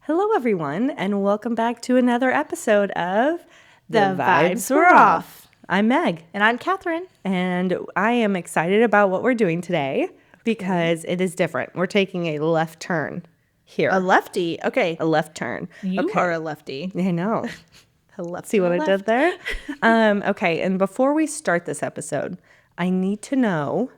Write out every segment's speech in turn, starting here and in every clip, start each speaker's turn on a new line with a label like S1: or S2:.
S1: Hello, everyone, and welcome back to another episode of
S2: The Vibes Were Off.
S1: I'm Meg.
S2: And I'm Catherine.
S1: And I am excited about what we're doing today because it is different. We're taking a left turn here.
S2: A lefty. Okay.
S1: A left turn.
S2: You are a lefty.
S1: I know.
S2: A lefty.
S1: See what I did there? Okay, and before we start this episode, I need to know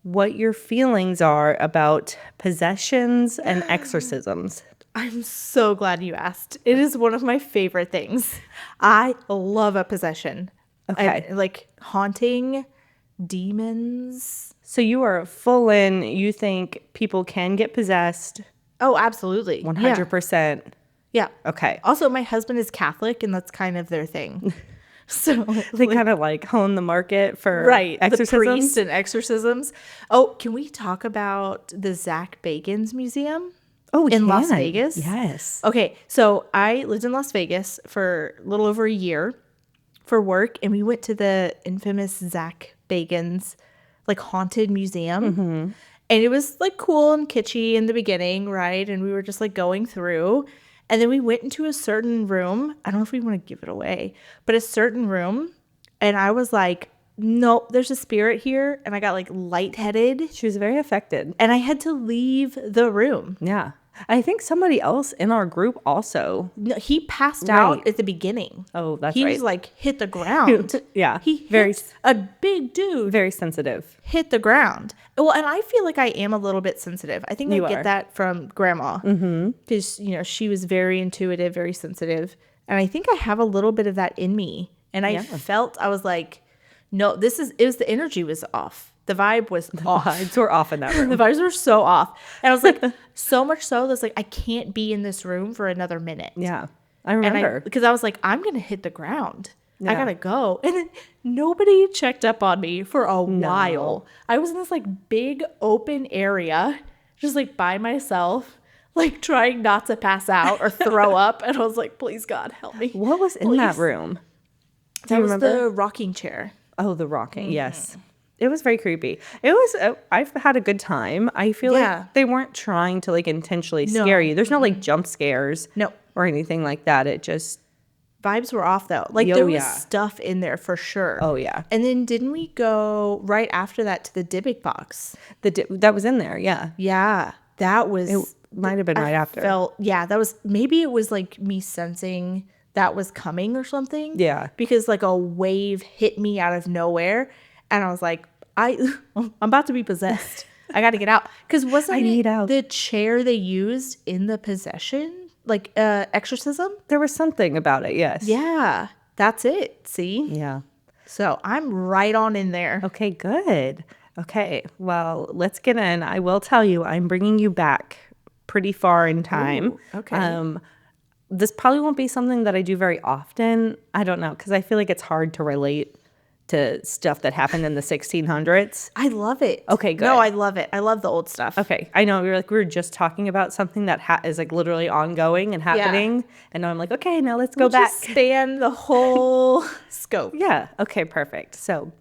S1: what your feelings are about possessions and exorcisms.
S2: I'm so glad you asked. It is one of my favorite things. I love a possession.
S1: Okay.
S2: Like haunting, demons.
S1: So you are full in, you think people can get possessed?
S2: Oh, absolutely.
S1: 100%.
S2: Yeah.
S1: Okay.
S2: Also, my husband is Catholic, and that's kind of their thing. So
S1: They kind of like hone the market for exorcisms.
S2: the priest and exorcisms. Oh, can we talk about the Zach Bagans Museum? In Las Vegas?
S1: Yes.
S2: Okay, so I lived in Las Vegas for a little over a year for work, and we went to the infamous Zach Bagans like haunted museum.
S1: Mm-hmm.
S2: And it was like cool and kitschy in the beginning, right? And we were just like going through. And then we went into a certain room. I don't know if we want to give it away, but a certain room. And I was like, nope, there's a spirit here. And I got like lightheaded.
S1: She was very affected.
S2: And I had to leave the room.
S1: Yeah. I think somebody else in our group also.
S2: No, he passed out at the beginning.
S1: Oh, that's
S2: he
S1: right.
S2: was like hit the ground.
S1: Yeah.
S2: He hit a big dude.
S1: Very sensitive.
S2: Hit the ground. Well, and I feel like I am a little bit sensitive. I think I get that from grandma. Because, you know, she was very intuitive, very sensitive. And I think I have a little bit of that in me. And I felt, I was like, no, the energy was off. The vibe was off.
S1: The vibes were off in that room.
S2: The vibes were so off. And I was like, so much so that's like, I can't be in this room for another minute.
S1: Yeah. I remember.
S2: Because I was like, I'm going to hit the ground.
S1: Yeah.
S2: I got to go. And then nobody checked up on me for a while. I was in this like big open area, just like by myself, like trying not to pass out or throw up. And I was like, please God, help me.
S1: What was in that room?
S2: That was the rocking chair.
S1: Oh, the rocking. Yes. It was very creepy. It was, I've had a good time. I feel like they weren't trying to like intentionally scare you. There's no like jump scares.
S2: No.
S1: Or anything like that. It just.
S2: Vibes were off though. Like there was stuff in there for sure.
S1: Oh yeah.
S2: And then didn't we go right after that to the Dybbuk box?
S1: That was in there. Yeah.
S2: Yeah. That was.
S1: It might have been right after.
S2: That was, maybe it was like me sensing that was coming or something.
S1: Yeah.
S2: Because like a wave hit me out of nowhere. And I was like, I'm about to be possessed. I got to get out. Because wasn't the chair they used in the possession? Like exorcism?
S1: There was something about it, yes.
S2: Yeah. That's it. See?
S1: Yeah.
S2: So I'm right on in there.
S1: Okay, good. Okay, well, let's get in. I will tell you, I'm bringing you back pretty far in time.
S2: Ooh, okay.
S1: This probably won't be something that I do very often. I don't know, because I feel like it's hard to relate to stuff that happened in the 1600s.
S2: I love it.
S1: Okay, good.
S2: No, I love it. I love the old stuff.
S1: Okay, I know we were just talking about something that is like literally ongoing and happening, and now I'm like, okay, now let's go back.
S2: Just span the whole scope.
S1: Yeah. Okay. Perfect. So,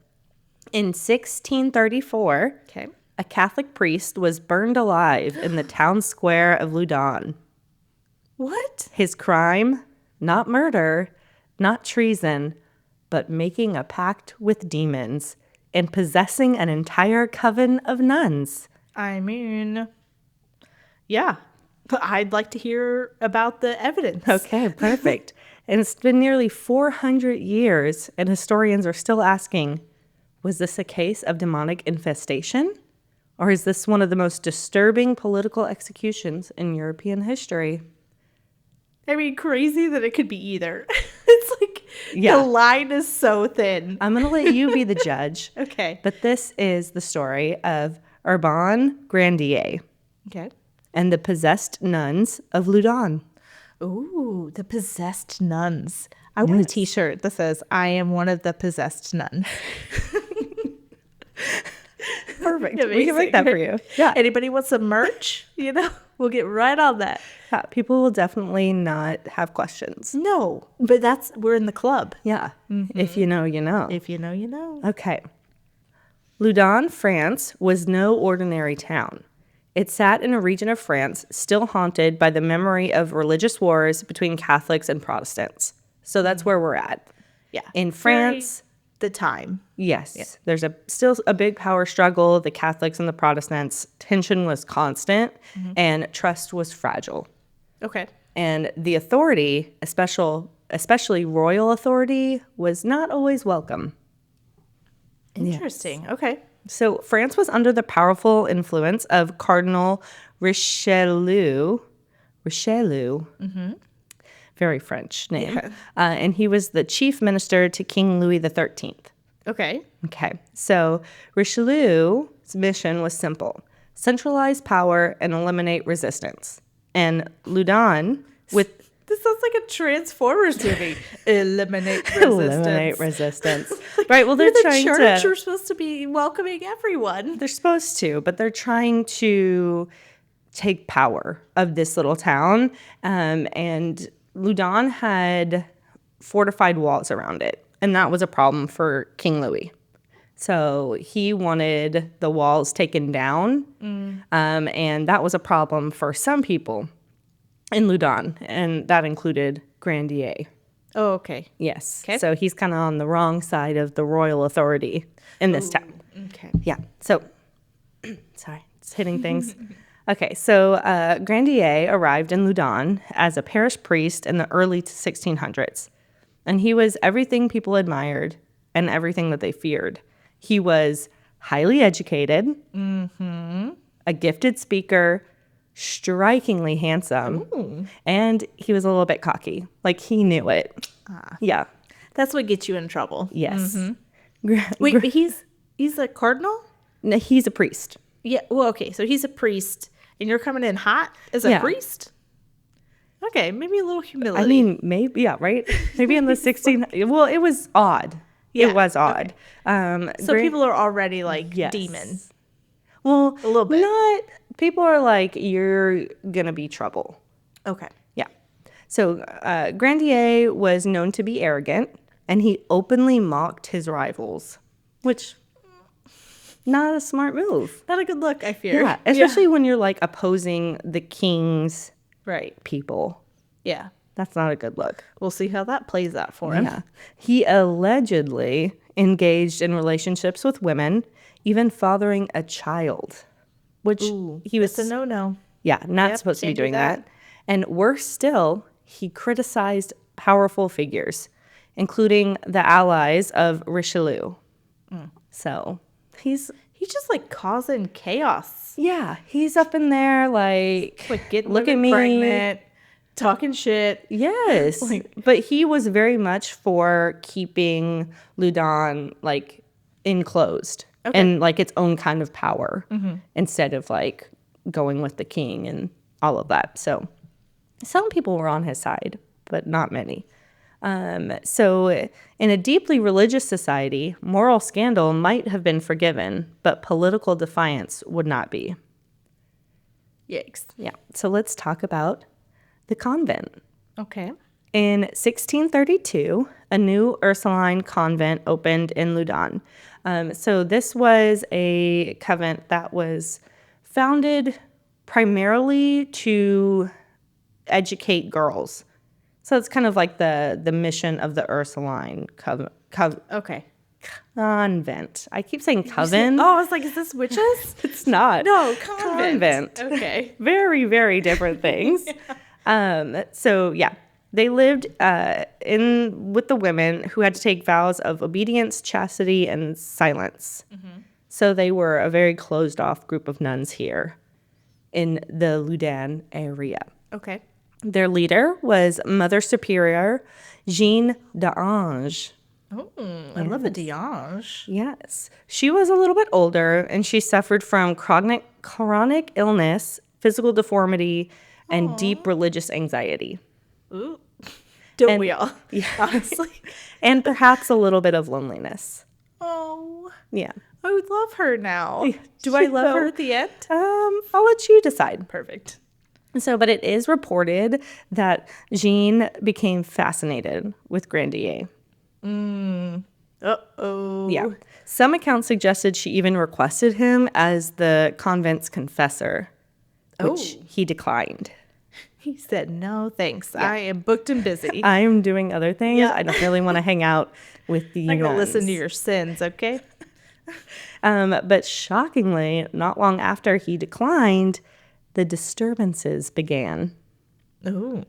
S1: in 1634, a Catholic priest was burned alive in the town square of Loudun.
S2: What?
S1: His crime: not murder, not treason, but making a pact with demons and possessing an entire coven of nuns.
S2: I mean, yeah. But I'd like to hear about the evidence.
S1: Okay, perfect. And it's been nearly 400 years, and historians are still asking, was this a case of demonic infestation? Or is this one of the most disturbing political executions in European history?
S2: I mean, crazy that it could be either. It's like the line is so thin.
S1: I'm going to let you be the judge.
S2: Okay.
S1: But this is the story of Urban Grandier.
S2: Okay.
S1: And the possessed nuns of Loudun.
S2: Ooh, the possessed nuns. I want a t-shirt that says, I am one of the possessed nuns.
S1: Perfect. We can make that for you.
S2: Yeah. Anybody wants some merch? You know, we'll get right on that.
S1: Yeah, people will definitely not have questions.
S2: No, but we're in the club.
S1: Yeah. Mm-hmm. If you know, you know.
S2: If you know, you know.
S1: Okay. Loudun, France was no ordinary town. It sat in a region of France still haunted by the memory of religious wars between Catholics and Protestants. So that's where we're at.
S2: Yeah.
S1: In France,
S2: the time.
S1: yes, yeah. There's still a big power struggle. The Catholics and the Protestants, tension was constant, and trust was fragile.
S2: Okay.
S1: And the authority, especially royal authority, was not always welcome.
S2: Interesting. Yes. Okay.
S1: So France was under the powerful influence of Cardinal Richelieu. Very French name. Yeah. And he was the chief minister to King Louis XIII.
S2: Okay.
S1: Okay. So Richelieu's mission was simple: centralize power and eliminate resistance. And Loudun, with...
S2: This sounds like a Transformers movie. Eliminate resistance.
S1: Eliminate resistance. Right. Well, they're trying to...
S2: The church are supposed to be welcoming everyone.
S1: They're supposed to, but they're trying to take power of this little town. And Loudun had fortified walls around it, and that was a problem for King Louis. So he wanted the walls taken down, and that was a problem for some people in Loudun, and that included Grandier.
S2: Oh, okay.
S1: Yes.
S2: Okay.
S1: So he's kind of on the wrong side of the royal authority in this town.
S2: Okay.
S1: Yeah. So, sorry, it's hitting things. Okay, so Grandier arrived in Loudun as a parish priest in the early 1600s, and he was everything people admired and everything that they feared. He was highly educated, a gifted speaker, strikingly handsome, and he was a little bit cocky. Like, he knew it. Yeah.
S2: That's what gets you in trouble.
S1: Yes.
S2: Wait, but he's a cardinal?
S1: No, he's a priest.
S2: Yeah, well, okay, so he's a priest, and you're coming in hot as a priest? Okay, maybe a little humility.
S1: I mean, maybe, yeah, right? Maybe in the 16... Well, it was odd. Yeah, it was odd.
S2: Okay. So people are already, like, demons.
S1: Well,
S2: a little bit.
S1: People are like, you're going to be trouble.
S2: Okay.
S1: Yeah. So Grandier was known to be arrogant, and he openly mocked his rivals, which... Not a smart move.
S2: Not a good look, I fear.
S1: Yeah, especially when you're like opposing the king's people.
S2: Yeah.
S1: That's not a good look.
S2: We'll see how that plays out for him.
S1: Yeah. He allegedly engaged in relationships with women, even fathering a child, which he was...
S2: It's a no-no.
S1: Yeah, not supposed to be doing that. And worse still, he criticized powerful figures, including the allies of Richelieu. So... He's just like causing chaos. Yeah, he's up in there like
S2: getting
S1: look at me
S2: pregnant, talking shit.
S1: Yes, but he was very much for keeping Loudun like enclosed and like its own kind of power instead of like going with the king and all of that. So some people were on his side, but not many. So in a deeply religious society, moral scandal might have been forgiven, but political defiance would not be.
S2: Yikes.
S1: Yeah. So let's talk about the convent.
S2: Okay.
S1: In 1632, a new Ursuline convent opened in Loudun. So this was a convent that was founded primarily to educate girls. So it's kind of like the mission of the Ursuline convent. I keep saying coven.
S2: I was like, is this witches?
S1: It's not.
S2: No, convent.
S1: Okay. Very, very different things. So yeah, they lived with the women who had to take vows of obedience, chastity, and silence. So they were a very closed off group of nuns here in the Loudun area.
S2: Okay.
S1: Their leader was Mother Superior Jeanne d'Ange.
S2: Oh, I love the d'Ange.
S1: Yes. She was a little bit older, and she suffered from chronic illness, physical deformity, and deep religious anxiety.
S2: Ooh. Don't we all?
S1: Yeah.
S2: Honestly.
S1: And perhaps a little bit of loneliness.
S2: Oh.
S1: Yeah.
S2: I would love her now. Do I love her at the end?
S1: I'll let you decide.
S2: Perfect.
S1: So, but it is reported that Jeanne became fascinated with Grandier.
S2: Uh-oh.
S1: Yeah. Some accounts suggested she even requested him as the convent's confessor. which he declined.
S2: He said, no, thanks. Yeah. I am booked and busy.
S1: I am doing other things. Yeah. I don't really want to hang out with the nuns.
S2: I'm going to listen to your sins, okay?
S1: But shockingly, not long after he declined, the disturbances began.
S2: Ooh.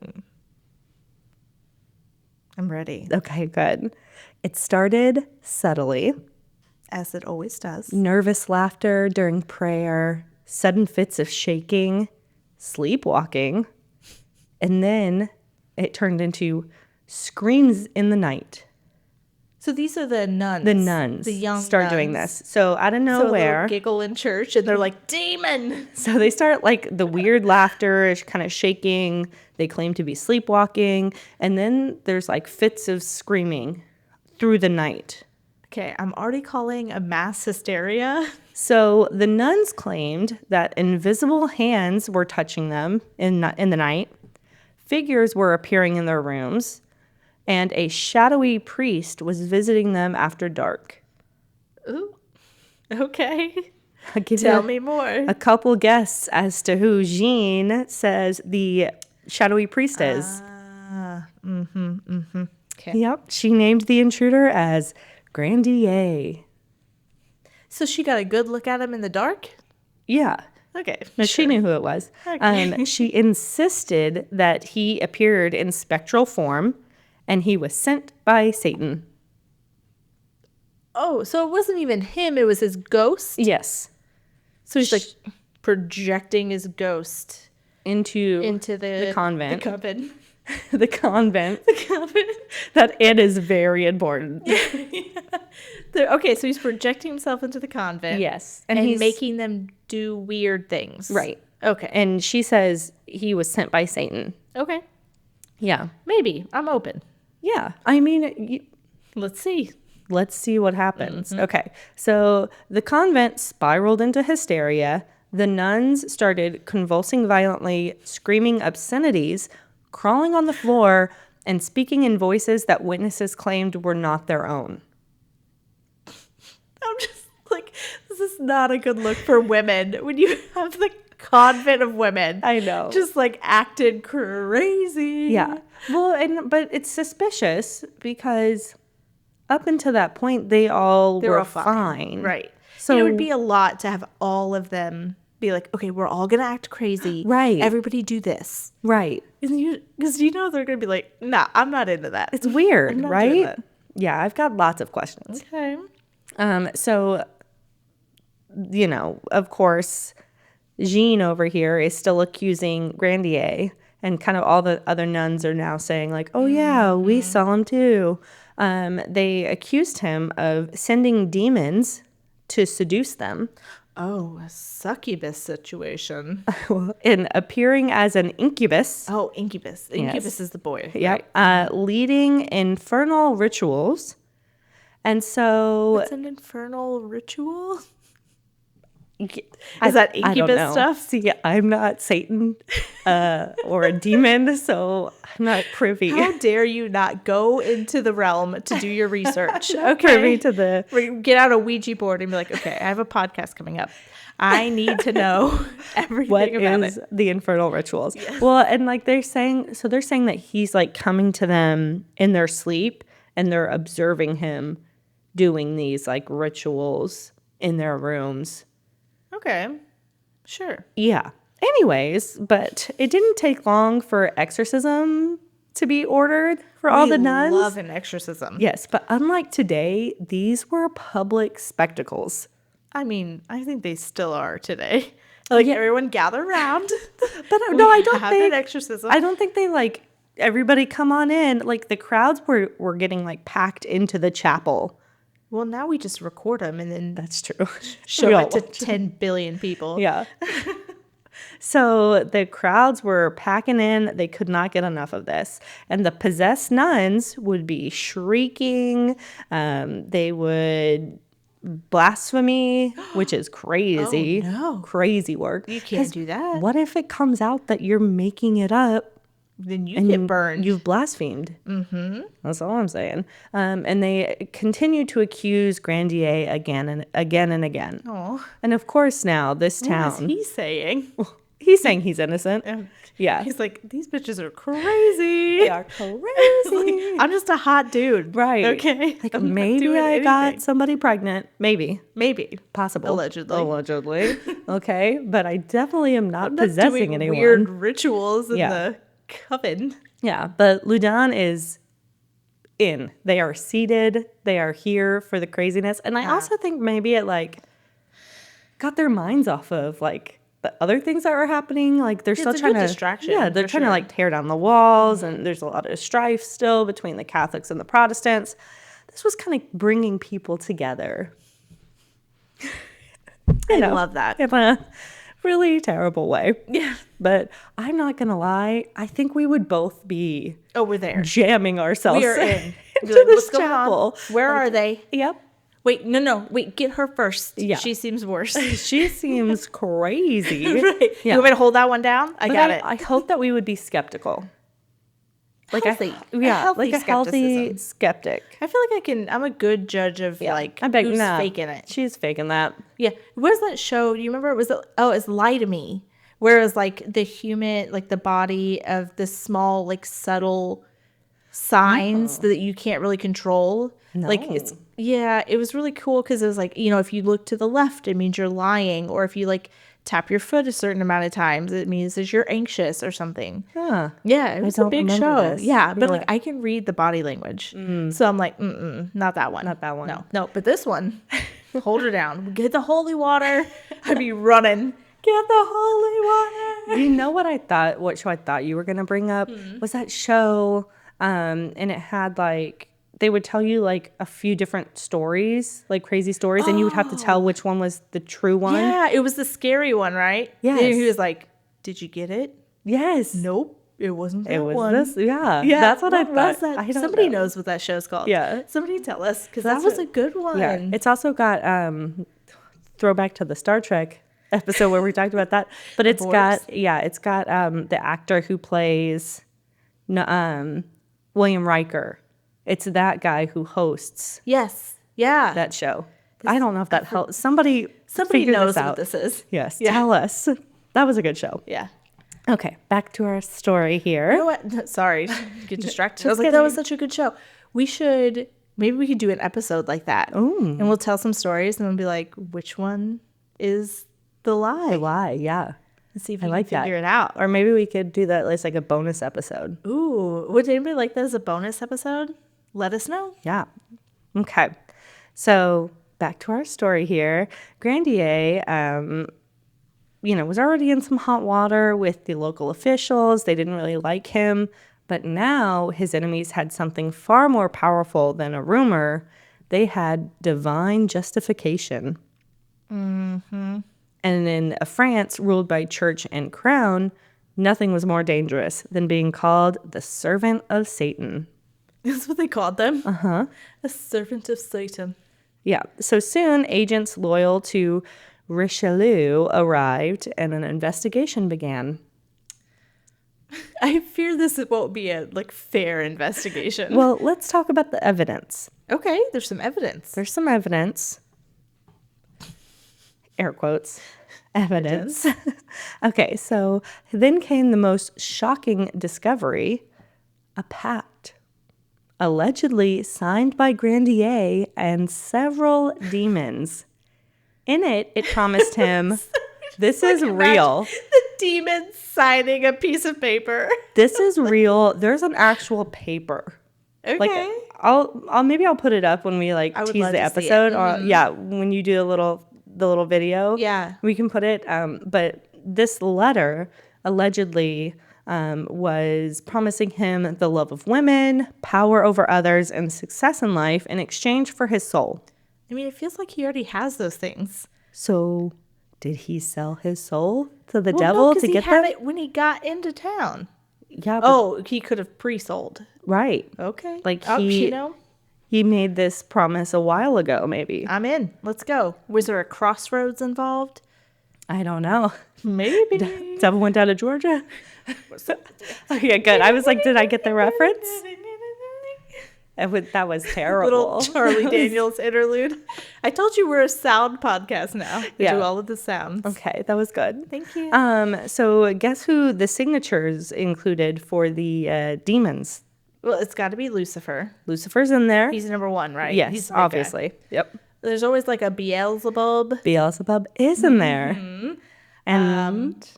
S2: I'm ready.
S1: Okay, good. It started subtly.
S2: As it always does.
S1: Nervous laughter during prayer, sudden fits of shaking, sleepwalking, and then it turned into screams in the night.
S2: So these are the nuns.
S1: The nuns
S2: the young
S1: start
S2: nuns.
S1: doing this. So out of nowhere.
S2: So giggle in church and they're like, demon.
S1: So they start like the weird laughter, kind of shaking. They claim to be sleepwalking. And then there's like fits of screaming through the night.
S2: Okay, I'm already calling a mass hysteria.
S1: So the nuns claimed that invisible hands were touching them in the night. Figures were appearing in their rooms. And a shadowy priest was visiting them after dark.
S2: Ooh, okay.
S1: I'll give
S2: Tell me more.
S1: A couple guesses as to who Jeanne says the shadowy priest is.
S2: Okay.
S1: Yep. She named the intruder as Grandier.
S2: So she got a good look at him in the dark?
S1: Yeah.
S2: Okay.
S1: No, she knew who it was.
S2: Okay.
S1: She insisted that he appeared in spectral form and he was sent by Satan.
S2: Oh, so it wasn't even him, it was his ghost?
S1: Yes.
S2: So he's like projecting his ghost
S1: into
S2: the
S1: convent.
S2: The convent.
S1: The convent.
S2: The convent.
S1: That it is very important.
S2: Yeah. Okay, so he's projecting himself into the convent.
S1: Yes.
S2: And he's making them do weird things.
S1: Right.
S2: Okay.
S1: And she says he was sent by Satan.
S2: Okay.
S1: Yeah.
S2: Maybe. I'm open.
S1: Yeah. I mean,
S2: let's see.
S1: Let's see what happens. Mm-hmm. Okay. So the convent spiraled into hysteria. The nuns started convulsing violently, screaming obscenities, crawling on the floor, and speaking in voices that witnesses claimed were not their own.
S2: I'm just like, this is not a good look for women when you have the convent of women.
S1: I know.
S2: Just like acted crazy.
S1: Yeah. Well, but it's suspicious because up until that point, they were fine.
S2: Right.
S1: So
S2: it would be a lot to have all of them be like, okay, we're all going to act crazy.
S1: Right.
S2: Everybody do this.
S1: Right.
S2: Because you know they're going to be like, nah, I'm not into that.
S1: It's weird, right? Yeah, I've got lots of questions.
S2: Okay.
S1: So, of course, Jeanne over here is still accusing Grandier, and kind of all the other nuns are now saying like, oh yeah, we saw him too. They accused him of sending demons to seduce them.
S2: Oh, a succubus situation.
S1: And appearing as an incubus.
S2: Oh, incubus. Incubus is the boy.
S1: Yep. Right. Leading infernal rituals. And so...
S2: What's an infernal ritual? Is that incubus stuff?
S1: See, I'm not Satan or a demon, so I'm not privy.
S2: How dare you not go into the realm to do your research?
S1: Okay. Privy to the...
S2: Get out a Ouija board and be like, okay, I have a podcast coming up. I need to know everything about it.
S1: The infernal rituals.
S2: Yes.
S1: Well, and like they're saying that he's like coming to them in their sleep and they're observing him doing these like rituals in their rooms.
S2: Okay. Sure.
S1: Yeah. Anyways, but it didn't take long for exorcism to be ordered for all the nuns.
S2: We love an exorcism.
S1: Yes, but unlike today, these were public spectacles.
S2: I mean, I think they still are today. Like, everyone gather around.
S1: But no, I don't
S2: think an exorcism.
S1: I don't think they like everybody come on in. Like the crowds were getting like packed into the chapel.
S2: Well, now we just record them and then
S1: that's true.
S2: Show it to 10 billion people.
S1: Yeah. So the crowds were packing in. They could not get enough of this. And the possessed nuns would be shrieking. They would blasphemy, which is crazy.
S2: Oh, no.
S1: Crazy work.
S2: You can't do that.
S1: What if it comes out that you're making it up?
S2: Then you get burned.
S1: You've blasphemed.
S2: Mm-hmm.
S1: That's all I'm saying. And they continue to accuse Grandier again and again and again.
S2: Oh.
S1: And of course now this town.
S2: What is he saying?
S1: He's saying he's innocent. Yeah.
S2: He's like, these bitches are crazy.
S1: They are crazy.
S2: I'm just a hot dude.
S1: Right.
S2: Okay.
S1: Like,
S2: I'm
S1: maybe I got somebody pregnant. Maybe. Possible.
S2: Allegedly.
S1: Okay. But I definitely am not
S2: I'm
S1: possessing
S2: doing
S1: anyone.
S2: Weird rituals in the coven.
S1: Yeah. But Loudun is in. They are seated. They are here for the craziness. And I also think maybe it like got their minds off of like the other things that were happening. Like they're still trying to
S2: distraction.
S1: Yeah, they're trying to like tear down the walls, and there's a lot of strife still between the Catholics and the Protestants. This was kind of bringing people together.
S2: I love that.
S1: In a really terrible way.
S2: Yeah.
S1: But I'm not going to lie. I think we would both be
S2: we're there.
S1: Jamming ourselves
S2: We are in.
S1: into
S2: Like,
S1: this
S2: what's
S1: chapel.
S2: going on? Where are they?
S1: Yep.
S2: Wait, no. Wait, get her first.
S1: Yeah.
S2: She seems worse.
S1: She seems crazy.
S2: Right.
S1: Yeah.
S2: You want me to hold that one down? I got it.
S1: I hope that we would be skeptical. Like
S2: healthy.
S1: like a healthy skeptic.
S2: I feel like I'm a good judge of like
S1: I bet
S2: who's faking it.
S1: She's faking that.
S2: Yeah. Where's that show? Do you remember? It's Lie to Me. Where it was like the human, like the body of this small, like subtle signs that you can't really control.
S1: No.
S2: Like it was really cool because it was like, if you look to the left, it means you're lying. Or if you like tap your foot a certain amount of times, it means that you're anxious or something.
S1: Huh.
S2: Yeah, it was a big show.
S1: This.
S2: Yeah, but like I can read the body language. So I'm like, not that one.
S1: Not that one.
S2: No, but this one, hold her down. Get the holy water. I'd be running. Get the holy water.
S1: You know what I thought? What show I thought you were gonna bring up was that show, and it had like they would tell you like a few different stories, like crazy stories, and you would have to tell which one was the true one.
S2: Yeah, it was the scary one, right?
S1: Yes.
S2: And he was like, "Did you get it?"
S1: Yes.
S2: Nope. It wasn't that
S1: It was
S2: one.
S1: this. Yeah.
S2: Yeah,
S1: That's what I thought.
S2: Was that?
S1: I don't
S2: Somebody
S1: know.
S2: knows what that show's called.
S1: Yeah.
S2: Somebody tell us because that was a good one.
S1: Yeah. It's also got throwback to the Star Trek episode where we talked about that, but it's got the actor who plays William Riker. It's that guy who hosts
S2: Yes. Yeah.
S1: that show. I don't know if that helps. Somebody figure
S2: knows
S1: this out.
S2: what this is.
S1: Yes.
S2: Yeah.
S1: Tell us. That was a good show.
S2: Yeah.
S1: Okay, back to our story here.
S2: You know what? Sorry, get distracted. I was like, that was such a good show. Maybe we could do an episode like that.
S1: Ooh.
S2: And we'll tell some stories and we'll be like, which one is the lie?
S1: The lie, yeah.
S2: And see if
S1: I
S2: you
S1: like
S2: can figure
S1: that.
S2: it out.
S1: Or maybe we could do that as like a bonus episode.
S2: Ooh, would anybody like that as a bonus episode? Let us know.
S1: Yeah. Okay. So back to our story here. Grandier, was already in some hot water with the local officials. They didn't really like him. But now his enemies had something far more powerful than a rumor. They had divine justification. Mm-hmm. And in a France ruled by church and crown, nothing was more dangerous than being called the servant of Satan.
S2: That's what they called them?
S1: Uh-huh.
S2: A servant of Satan.
S1: Yeah. So soon, agents loyal to Richelieu arrived and an investigation began.
S2: I fear this won't be a fair investigation.
S1: Well, let's talk about the evidence.
S2: Okay, there's some evidence.
S1: There's some evidence. Air quotes. Evidence. Okay, so then came the most shocking discovery, a pact. Allegedly signed by Grandier and several demons. In it promised him, this is real.
S2: The demons signing a piece of paper.
S1: This is real. There's an actual paper.
S2: Okay.
S1: I'll put it up when we tease the episode. Or when you do the little video.
S2: Yeah.
S1: We can put it. But this letter allegedly was promising him the love of women, power over others, and success in life in exchange for his soul.
S2: I mean, it feels like he already has those things.
S1: So, did he sell his soul to the devil to get them?
S2: He had it when he got into town.
S1: Yeah.
S2: He could have pre-sold.
S1: Right.
S2: Okay.
S1: He made this promise a while ago, maybe.
S2: I'm in. Let's go. Was there a crossroads involved?
S1: I don't know.
S2: Maybe.
S1: Devil went down to Georgia. Okay, good. I was like, did I get the reference? That was terrible.
S2: Little Charlie Daniels interlude. I told you we're a sound podcast now. We do all of the sounds.
S1: Okay, that was good.
S2: Thank you.
S1: So guess who the signatures included for the demons?
S2: Well, it's got to be Lucifer.
S1: Lucifer's in there.
S2: He's number one, right?
S1: Yes,
S2: He's
S1: obviously. Guy. Yep.
S2: There's always like a Beelzebub.
S1: Beelzebub is in there. And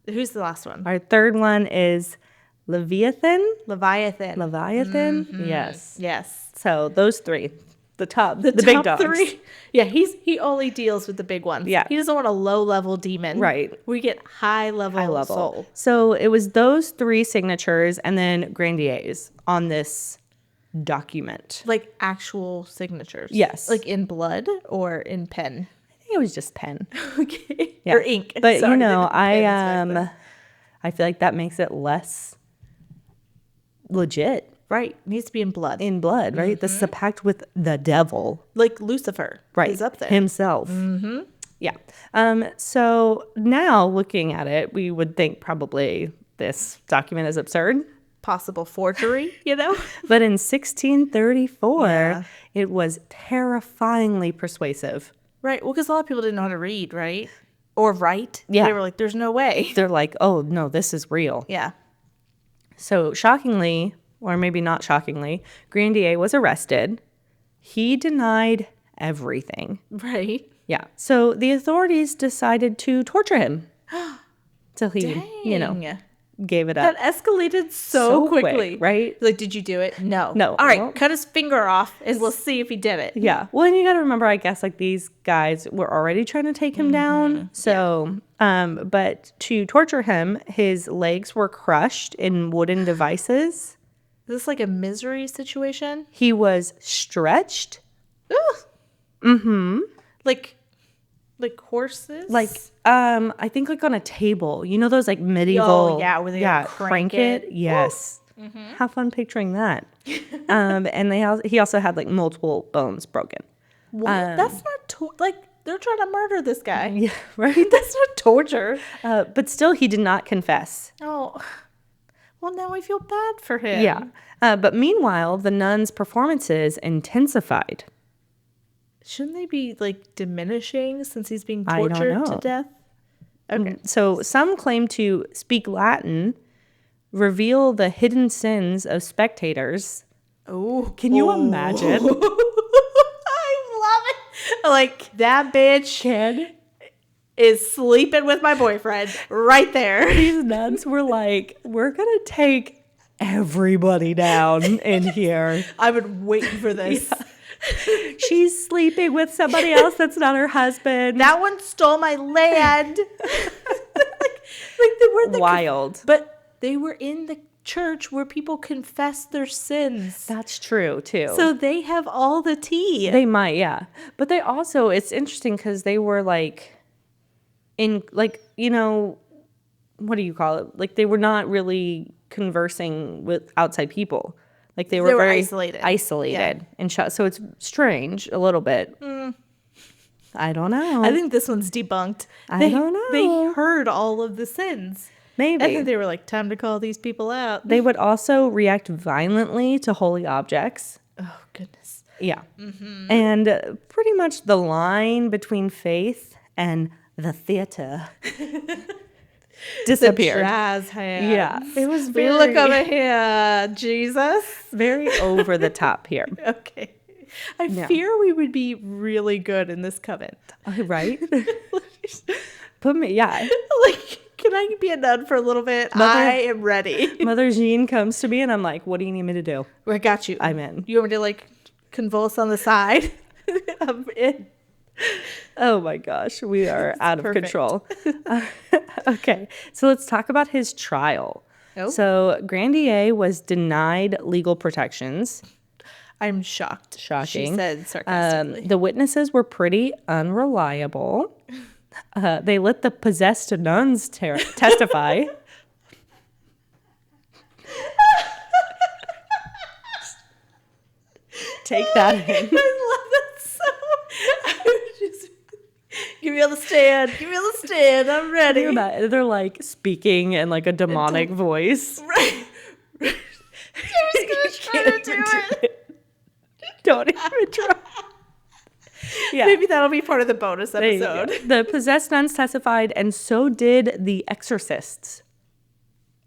S2: who's the last one?
S1: Our third one is Leviathan.
S2: Mm-hmm.
S1: Yes. So those three, the top big dogs.
S2: Three. Yeah, he only deals with the big ones.
S1: Yeah,
S2: he doesn't want a low level demon.
S1: Right.
S2: We get high level soul.
S1: So it was those three signatures and then Grandier's on this document,
S2: like actual signatures.
S1: Yes,
S2: like in blood or in pen.
S1: I think it was just pen.
S2: Okay,
S1: yeah.
S2: Or ink.
S1: But sorry, I feel like that makes it less legit.
S2: Right. It needs to be in blood.
S1: In blood, right? This is a pact with the devil.
S2: Like Lucifer.
S1: Right.
S2: He's up there.
S1: Himself.
S2: Mm-hmm.
S1: Yeah. So now looking at it, we would think probably this document is absurd.
S2: Possible forgery,
S1: But in 1634, it was terrifyingly persuasive.
S2: Right. Well, because a lot of people didn't know how to read, right? Or write.
S1: Yeah.
S2: They were like, there's no way.
S1: They're like, oh, no, this is real.
S2: Yeah.
S1: So shockingly, or maybe not shockingly, Grandier was arrested. He denied everything.
S2: Right.
S1: Yeah. So the authorities decided to torture him. Till he, gave it up.
S2: That escalated so quickly.
S1: Quick, right?
S2: Like, did you do it? No.
S1: No.
S2: All right, cut his finger off and let's see if he did it.
S1: Yeah. Well, and you got to remember, I guess, like these guys were already trying to take him down. So, but to torture him, his legs were crushed in wooden devices.
S2: Is this like a misery situation?
S1: He was stretched.
S2: Ugh.
S1: Mm-hmm.
S2: Like horses?
S1: Like, I think like on a table. You know those like medieval.
S2: Oh, yeah, where they
S1: crank it. Yes. Mm-hmm. Have fun picturing that. And he also had like multiple bones broken.
S2: What? That's not they're trying to murder this guy.
S1: Yeah, right.
S2: That's not torture.
S1: But still, he did not confess.
S2: Oh, well, now I feel bad for him.
S1: Yeah. But meanwhile, the nuns' performances intensified.
S2: Shouldn't they be like diminishing since he's being tortured to death? Okay.
S1: So some claim to speak Latin, reveal the hidden sins of spectators.
S2: Oh,
S1: can you imagine?
S2: I love it. Like that bitch is sleeping with my boyfriend right there.
S1: These nuns were like, we're gonna take everybody down in here.
S2: I've been waiting for this.
S1: Yeah. She's sleeping with somebody else that's not her husband.
S2: That one stole my land. They were
S1: wild.
S2: But they were in the church where people confess their sins.
S1: That's true too.
S2: So they have all the tea.
S1: They might, yeah. But they also, it's interesting because they were like, in like, what do you call it? Like they were not really conversing with outside people. Like they were very isolated and shut. So it's strange a little bit. I don't know.
S2: I think this one's debunked.
S1: I don't know.
S2: They heard all of the sins.
S1: Maybe.
S2: And then they were like, time to call these people out.
S1: They would also react violently to holy objects.
S2: Oh, goodness.
S1: Yeah. Mm-hmm. And pretty much the line between faith and the theater disappeared.
S2: The jazz hands.
S1: Yeah. It was very...
S2: Look over here, Jesus.
S1: Very over the top here.
S2: Okay. I fear we would be really good in this coven.
S1: Right? Put me, yeah.
S2: Like, can I be a nun for a little bit? I am ready.
S1: Mother Jeanne comes to me and I'm like, what do you need me to do?
S2: I got you.
S1: I'm in.
S2: You want me to like convulse on the side? I'm in.
S1: Oh my gosh, we are out of control. Okay, so let's talk about his trial.
S2: Oh.
S1: So Grandier was denied legal protections.
S2: I'm shocked.
S1: Shocking.
S2: She said sarcastically.
S1: The witnesses were pretty unreliable. They let the possessed nuns testify. Take that in.
S2: I love that so. Give me on the stand. Give me on the stand. I'm ready.
S1: They're like speaking in like a demonic voice.
S2: Right. I was going to trying to do it.
S1: Don't even try. Yeah.
S2: Maybe that'll be part of the bonus episode.
S1: The possessed nuns testified, and so did the exorcists.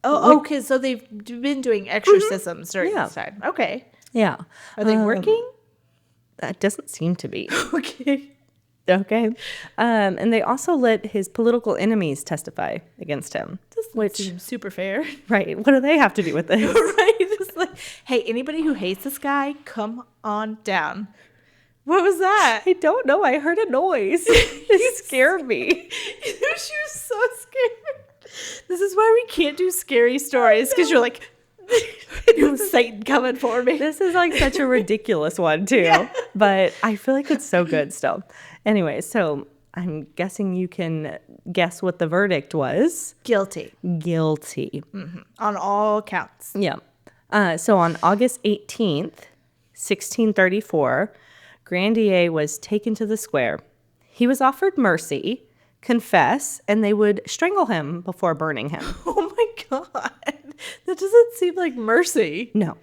S2: Okay, so they've been doing exorcisms during this time. Okay.
S1: Yeah.
S2: Are they working?
S1: That doesn't seem to be.
S2: Okay.
S1: Okay. And they also let his political enemies testify against him.
S2: Which seems super fair.
S1: Right. What do they have to do with this?
S2: Right. It's like, hey, anybody who hates this guy, come on down. What was that?
S1: I don't know. I heard a noise. It scared me.
S2: She was so scared. This is why we can't do scary stories, because you're like, it was Satan coming for me.
S1: This is like such a ridiculous one too. Yeah. But I feel like it's so good still. Anyway, so I'm guessing you can guess what the verdict was.
S2: Guilty.
S1: Mm-hmm.
S2: On all counts.
S1: Yeah. So on August 18th, 1634, Grandier was taken to the square. He was offered mercy, confess, and they would strangle him before burning him.
S2: Oh my God. That doesn't seem like mercy.
S1: No.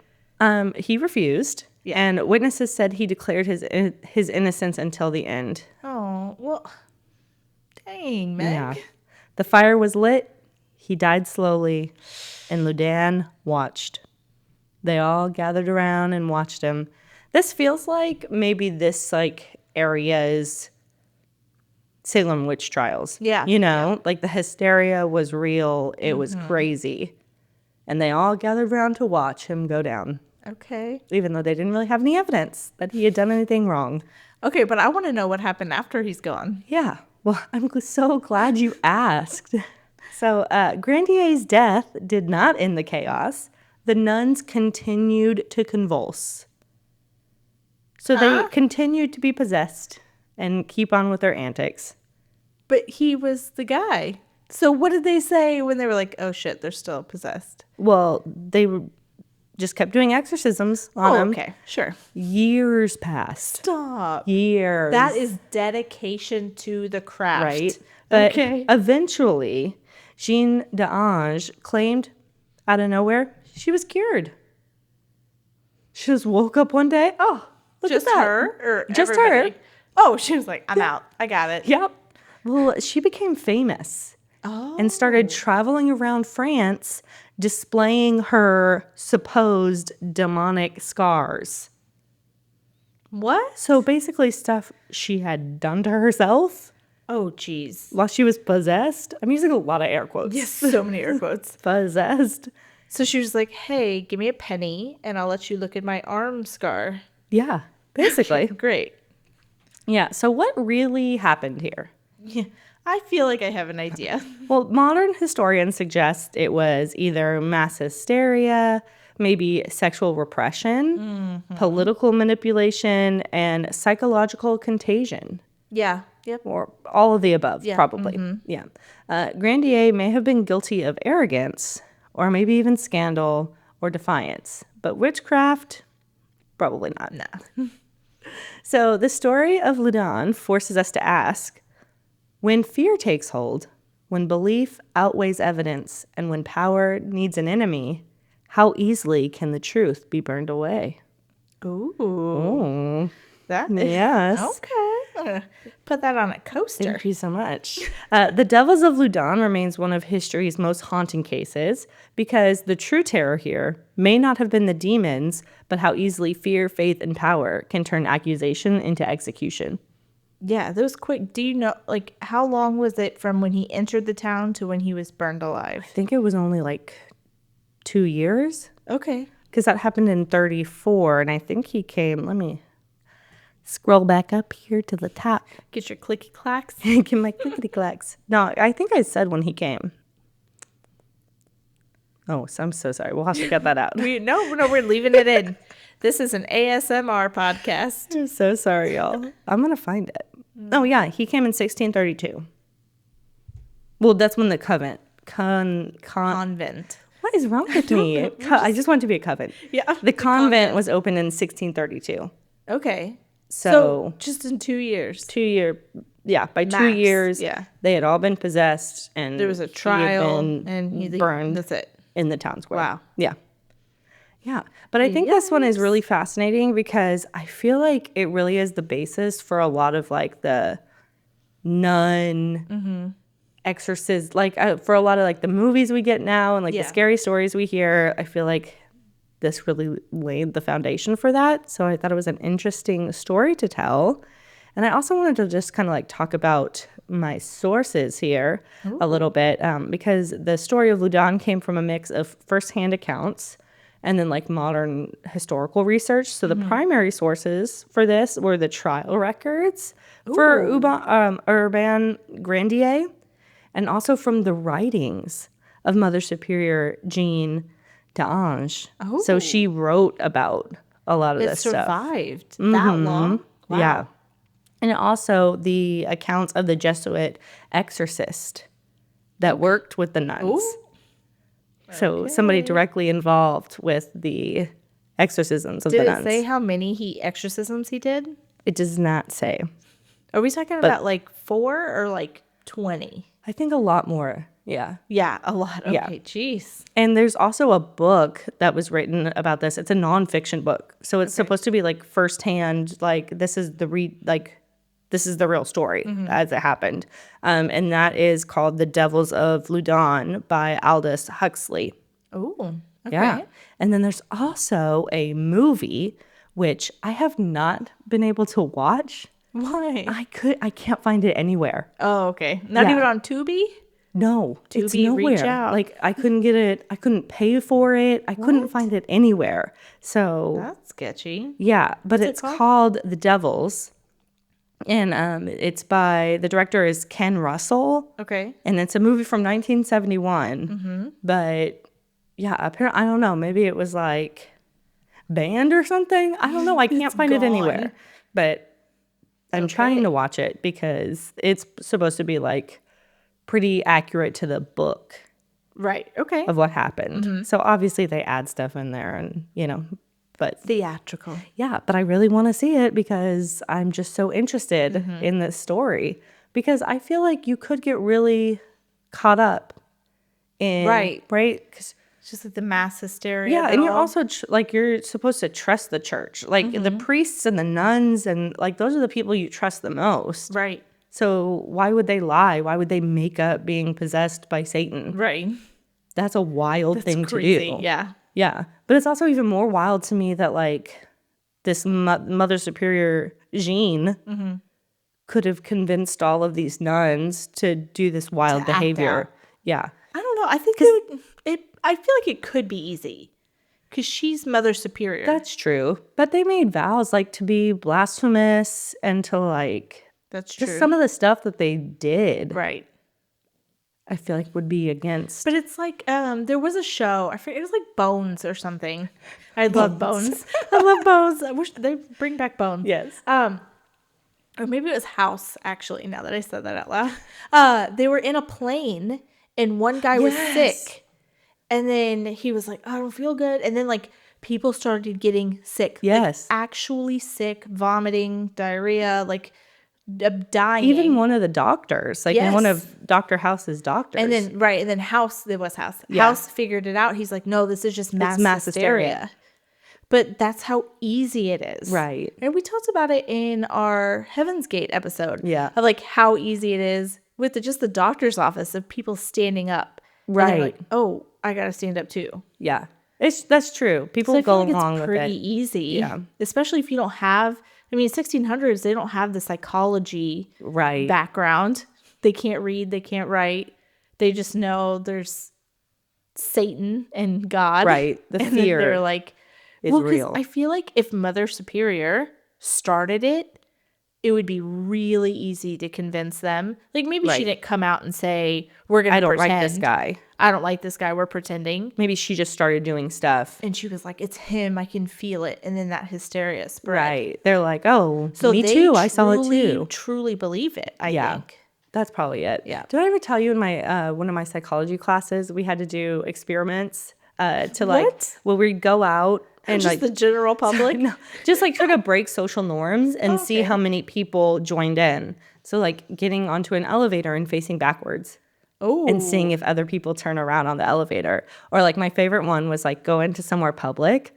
S1: He refused, and witnesses said he declared his innocence until the end.
S2: Oh, well, dang, Meg.
S1: Yeah. The fire was lit, he died slowly, and Loudun watched. They all gathered around and watched him. This feels like maybe this area is Salem witch trials.
S2: Yeah.
S1: You know, like the hysteria was real. It was crazy. And they all gathered around to watch him go down.
S2: Okay.
S1: Even though they didn't really have any evidence that he had done anything wrong.
S2: Okay, but I want to know what happened after he's gone.
S1: Yeah. Well, I'm so glad you asked. So Grandier's death did not end the chaos. The nuns continued to convulse. So they continued to be possessed and keep on with their antics.
S2: But he was the guy. So what did they say when they were like, oh shit, they're still possessed?
S1: Well, they just kept doing exorcisms on him.
S2: Okay, sure.
S1: Years passed.
S2: Stop.
S1: Years.
S2: That is dedication to the craft.
S1: Right. But eventually, Jeanne d'Ange claimed out of nowhere she was cured. She just woke up one day. Oh, look
S2: just
S1: at that.
S2: Her or
S1: just
S2: everybody?
S1: her.
S2: Oh, she was like, I'm out. I got it.
S1: Yep. Well, she became famous. And started traveling around France displaying her supposed demonic scars.
S2: What?
S1: So basically stuff she had done to herself.
S2: Oh, geez.
S1: While she was possessed. I'm using a lot of air quotes.
S2: Yes, so many air quotes.
S1: Possessed.
S2: So she was like, hey, give me a penny and I'll let you look at my arm scar.
S1: Yeah, basically.
S2: Great.
S1: Yeah, so what really happened here?
S2: Yeah. I feel like I have an idea.
S1: Well, modern historians suggest it was either mass hysteria, maybe sexual repression, political manipulation, and psychological contagion.
S2: Yeah. Yep.
S1: Or all of the above, probably. Yeah. Grandier may have been guilty of arrogance, or maybe even scandal or defiance. But witchcraft, probably not.
S2: Nah.
S1: So the story of Loudun forces us to ask, when fear takes hold, when belief outweighs evidence, and when power needs an enemy, how easily can the truth be burned away?
S2: Ooh. That is,
S1: yes.
S2: Okay. I'm going to put that on a coaster.
S1: Thank you so much. The Devils of Loudun remains one of history's most haunting cases because the true terror here may not have been the demons, but how easily fear, faith, and power can turn accusation into execution.
S2: Yeah, that was quick. Do you know, how long was it from when he entered the town to when he was burned alive?
S1: I think it was only 2 years.
S2: Okay.
S1: Because that happened in 34, and I think he came, let me scroll back up here to the top.
S2: Get your clicky clacks.
S1: Get my clickety clacks. No, I think I said when he came. Oh, so I'm so sorry. We'll have to cut that out.
S2: No, we're leaving it in. This is an ASMR podcast.
S1: I'm so sorry, y'all. I'm going to find it. Oh, yeah. He came in 1632. Well, that's when the convent. What is wrong with me? I just want to be a convent.
S2: Yeah.
S1: The convent was opened in 1632.
S2: Okay.
S1: So
S2: just in 2 years.
S1: 2 year. Yeah. By
S2: Max,
S1: 2 years,
S2: yeah.
S1: They had all been possessed. And
S2: there was a trial and he
S1: burned.
S2: That's it.
S1: In the town square.
S2: Wow.
S1: Yeah. Yeah. But I think this one is really fascinating because I feel like it really is the basis for a lot of like the nun exorcist, like for a lot of like the movies we get now and like the scary stories we hear. I feel like this really laid the foundation for that. So I thought it was an interesting story to tell. And I also wanted to just kind of like talk about my sources here a little bit because the story of Loudun came from a mix of firsthand accounts and then like modern historical research. So the primary sources for this were the trial records for Urban Grandier and also from the writings of Mother Superior Jeanne d'Ange. So she wrote about a lot of this stuff. It
S2: survived that long? Wow.
S1: Yeah. And also the accounts of the Jesuit exorcist that worked with the nuns. So somebody directly involved with the exorcisms of the nuns.
S2: Did it say how many exorcisms he did?
S1: It does not say.
S2: Are we talking about like 4 or like 20?
S1: I think a lot more. Yeah.
S2: Yeah, a lot. Okay, jeez.
S1: And there's also a book that was written about this. It's a nonfiction book. So it's supposed to be like firsthand, like this is the real story as it happened. And that is called The Devils of Loudun by Aldous Huxley.
S2: Oh, okay.
S1: Yeah. And then there's also a movie, which I have not been able to watch.
S2: Why?
S1: I can't find it anywhere.
S2: Oh, okay. Not even on Tubi?
S1: No, it's nowhere.
S2: Reach out.
S1: Like I couldn't get it. I couldn't pay for it. I couldn't find it anywhere. So
S2: that's sketchy.
S1: Yeah, but it's called The Devils. And it's by, the director is Ken Russell.
S2: Okay.
S1: And it's a movie from 1971. But yeah, apparently, I don't know. Maybe it was like banned or something. I don't know. I can't find it anywhere. But I'm trying to watch it because it's supposed to be like pretty accurate to the book.
S2: Right. Okay.
S1: Of what happened. So obviously they add stuff in there and, but
S2: theatrical.
S1: Yeah, but I really want to see it because I'm just so interested in this story because I feel like you could get really caught up in right? Because
S2: it's just like the mass hysteria.
S1: Yeah, and you're also you're supposed to trust the church, like the priests and the nuns, and like those are the people you trust the most,
S2: right?
S1: So why would they lie? Why would they make up being possessed by Satan?
S2: Right.
S1: That's a wild thing
S2: crazy.
S1: To do.
S2: Yeah.
S1: Yeah. But it's also even more wild to me that like this Mother Superior Jeanne could have convinced all of these nuns to do this wild behavior. Yeah.
S2: I don't know. I think I feel like it could be easy because she's Mother Superior.
S1: That's true. But they made vows like to be blasphemous and to like
S2: that's true.
S1: Just some of the stuff that they did.
S2: Right.
S1: I feel like would be against.
S2: But it's like there was a show. I forget, it was like Bones or something. I love Bones. I love Bones. I wish they bring back Bones.
S1: Yes.
S2: Or maybe it was House, actually, now that I said that out loud. They were in a plane and one guy was sick. And then he was like, I don't feel good. And then like people started getting sick.
S1: Yes.
S2: Like, actually sick, vomiting, diarrhea, like dying.
S1: Even one of the doctors, like one of Dr. House's doctors.
S2: And then House, it was House.
S1: Yeah.
S2: House figured it out. He's like, no, this is just mass hysteria. But that's how easy it is.
S1: Right.
S2: And we talked about it in our Heaven's Gate episode.
S1: Yeah.
S2: Of like how easy it is with just the doctor's office of people standing up.
S1: Right.
S2: Like, oh, I got to stand up too.
S1: Yeah. That's true. People go along with it.
S2: It's pretty easy. Yeah. Especially if you don't have, 1600s, they don't have the psychology background. They can't read. They can't write. They just know there's Satan and God.
S1: Right. The fear.
S2: They're like,
S1: is real.
S2: I feel like if Mother Superior started it, it would be really easy to convince them. Like maybe she didn't come out and say, we're going to pretend.
S1: I don't like this guy.
S2: I don't like this guy. We're pretending.
S1: Maybe she just started doing stuff.
S2: And she was like, it's him. I can feel it. And then that hysteria spread.
S1: Right. They're like, oh, so me too. I saw it too.
S2: Truly believe it, I think.
S1: That's probably it.
S2: Yeah.
S1: Did I ever tell you in my one of my psychology classes, we had to do experiments to like, well, we'd go out. And
S2: just
S1: like
S2: the general public?
S1: No, just like try to break social norms and see how many people joined in. So like getting onto an elevator and facing backwards.
S2: Oh.
S1: And seeing if other people turn around on the elevator. Or like my favorite one was like go into somewhere public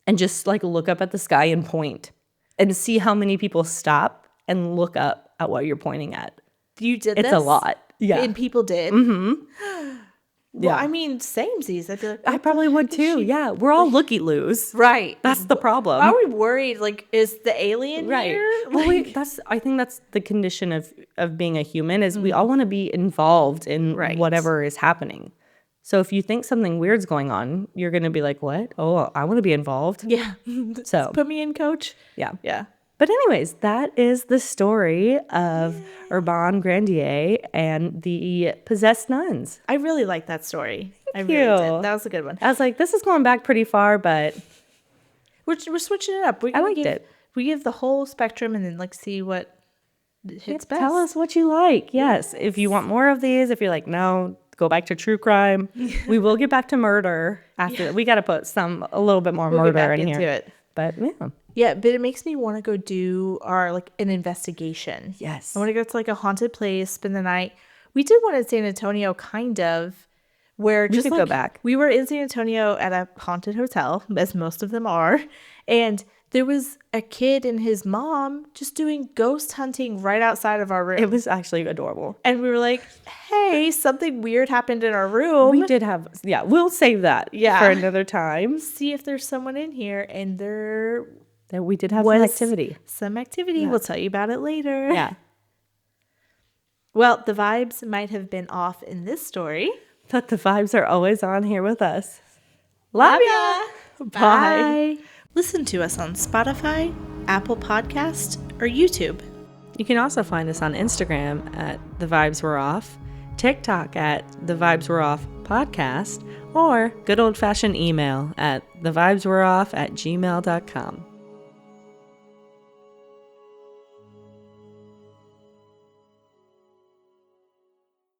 S1: and just like look up at the sky and point and see how many people stop and look up at what you're pointing at.
S2: You did this?
S1: It's a lot. Yeah.
S2: And people did?
S1: Mm-hmm.
S2: Well,
S1: Yeah.
S2: I mean, samesies. I feel like
S1: I probably would too. Yeah. We're all looky-loos.
S2: Right.
S1: That's the problem.
S2: Are we worried? Like, is the alien here?
S1: Well, I think that's the condition of being a human is we all want to be involved in whatever is happening. So if you think something weird's going on, you're going to be like, what? Oh, I want to be involved.
S2: Yeah.
S1: So
S2: put me in, coach.
S1: Yeah.
S2: Yeah.
S1: But anyways, that is the story of Urbain Grandier and the possessed nuns.
S2: I really like that story.
S1: Thank
S2: I
S1: you.
S2: really did. That was a good one.
S1: I was like, this is going back pretty far, but
S2: We're switching it up.
S1: I liked it.
S2: We give the whole spectrum and then like see what hits best.
S1: Tell us what you like. Yes. If you want more of these, if you're like, no, go back to true crime. We will get back to murder after. We got to put a little bit more murder
S2: get back
S1: in
S2: into
S1: here.
S2: it.
S1: But yeah.
S2: Yeah, but it makes me want to go do an investigation.
S1: Yes.
S2: I want to go to like a haunted place, spend the night. We did one in San Antonio, kind of, where
S1: We
S2: just
S1: could
S2: like,
S1: go back.
S2: We were in San Antonio at a haunted hotel, as most of them are, and there was a kid and his mom just doing ghost hunting right outside of our room.
S1: It was actually adorable.
S2: And we were like, hey, something weird happened in our room.
S1: We did have, we'll save that for another time.
S2: See if there's someone in here, and
S1: We did have some activity.
S2: Some activity. We'll tell you about it later.
S1: Yeah.
S2: Well, the vibes might have been off in this story,
S1: But the vibes are always on here with us. Love ya. Bye.
S2: Listen to us on Spotify, Apple Podcast, or YouTube.
S1: You can also find us on Instagram at The Vibes Were Off, TikTok at The Vibes Were Off Podcast, or good old-fashioned email at thevibeswereoff@gmail.com.